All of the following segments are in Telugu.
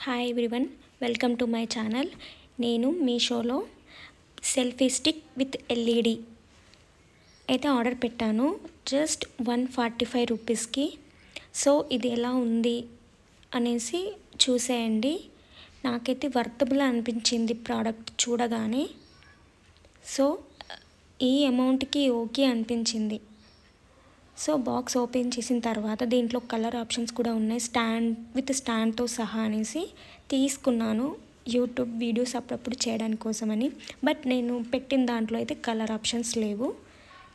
Hi everyone, welcome to my channel. నేను మీషోలో సెల్ఫీ స్టిక్ విత్ ఎల్ఈడి అయితే ఆర్డర్ పెట్టాను. జస్ట్ 145 రూపీస్కి. సో ఇది ఎలా ఉంది అనేసి చూసేయండి. నాకైతే వర్తబుల్ అనిపించింది ప్రోడక్ట్ చూడగానే. సో ఈ అమౌంట్కి ఓకే అనిపించింది. సో బాక్స్ ఓపెన్ చేసిన తర్వాత దీంట్లో కలర్ ఆప్షన్స్ కూడా ఉన్నాయి, స్టాండ్తో సహా అనేసి తీసుకున్నాను యూట్యూబ్ వీడియోస్ అప్పుడప్పుడు చేయడానికి కోసమని. బట్ నేను పెట్టిన దాంట్లో అయితే కలర్ ఆప్షన్స్ లేవు,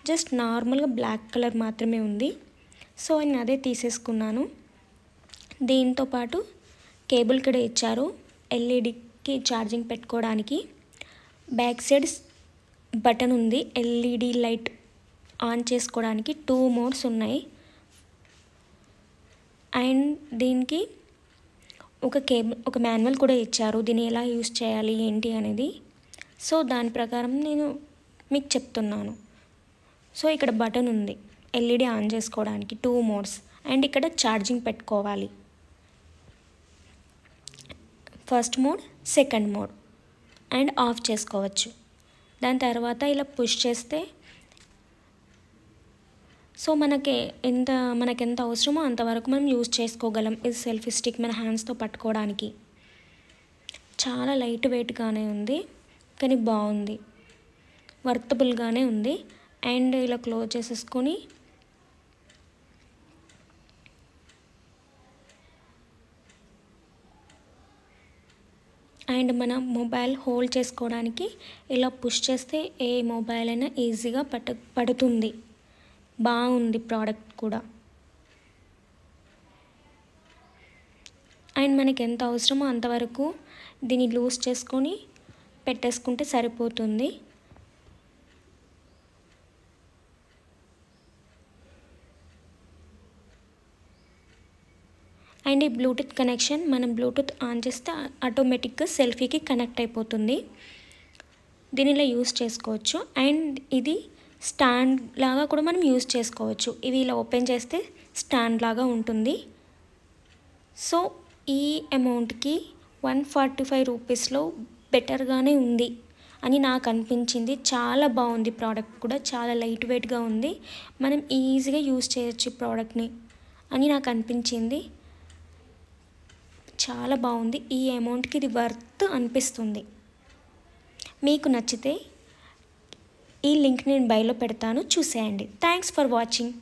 జస్ట్ నార్మల్గా బ్లాక్ కలర్ మాత్రమే ఉంది. సో నేను అదే తీసేసుకున్నాను. దీంతో పాటు కేబుల్ కూడా ఇచ్చారు ఎల్ఈడికి ఛార్జింగ్ పెట్టుకోవడానికి. బ్యాక్ సైడ్ బటన్ ఉంది ఎల్ఈడి లైట్ ఆన్ చేసుకోవడానికి. 2 మోడ్స్ ఉన్నాయి. అండ్ దీనికి ఒక మాన్యువల్ కూడా ఇచ్చారు, దీన్ని ఎలా యూస్ చేయాలి ఏంటి అనేది. సో దాని ప్రకారం నేను మీకు చెప్తున్నాను. సో ఇక్కడ బటన్ ఉంది ఎల్ఈడి ఆన్ చేసుకోవడానికి, 2 మోడ్స్. అండ్ ఇక్కడ ఛార్జింగ్ పెట్టుకోవాలి, first mode, second mode. And of చేసుకోవచ్చు. దాని తర్వాత ఇలా పుష్ చేస్తే సో మనకి ఎంత అవసరమో అంతవరకు మనం యూజ్ చేసుకోగలం. ఇది సెల్ఫీ స్టిక్ మన హ్యాండ్స్తో పట్టుకోవడానికి. చాలా లైట్ వెయిట్గానే ఉంది, కానీ బాగుంది, వర్తబుల్గానే ఉంది. అండ్ ఇలా క్లోజ్ చేసేసుకొని అండ్ మన మొబైల్ హోల్డ్ చేసుకోవడానికి ఇలా పుష్ చేస్తే ఏ మొబైల్ అయినా ఈజీగా పడుతుంది. బాగుంది ప్రోడక్ట్ కూడా. అండ్ మనకి ఎంత అవసరమో అంతవరకు దీన్ని లూజ్ చేసుకొని పెట్టేసుకుంటే సరిపోతుంది. అండ్ ఈ బ్లూటూత్ కనెక్షన్, మనం బ్లూటూత్ ఆన్ చేస్తే ఆటోమేటిక్గా సెల్ఫీకి కనెక్ట్ అయిపోతుంది. దీన్ని ఇలా యూస్ చేసుకోవచ్చు. అండ్ ఇది స్టాండ్ లాగా కూడా మనం యూస్ చేసుకోవచ్చు. ఇవి ఇలా ఓపెన్ చేస్తే స్టాండ్ లాగా ఉంటుంది. సో ఈ అమౌంట్కి 145 రూపీస్లో బెటర్గానే ఉంది అని నాకు అనిపించింది. చాలా బాగుంది ప్రోడక్ట్ కూడా, చాలా లైట్ వెయిట్గా ఉంది. మనం ఈజీగా యూస్ చేయొచ్చు ప్రోడక్ట్ని అని నాకు అనిపించింది. చాలా బాగుంది. ఈ అమౌంట్కి ఇది వర్త్ అనిపిస్తుంది. మీకు నచ్చితే ఈ లింక్ నేను బయోలో పెడతాను, చూసేయండి. Thanks for watching.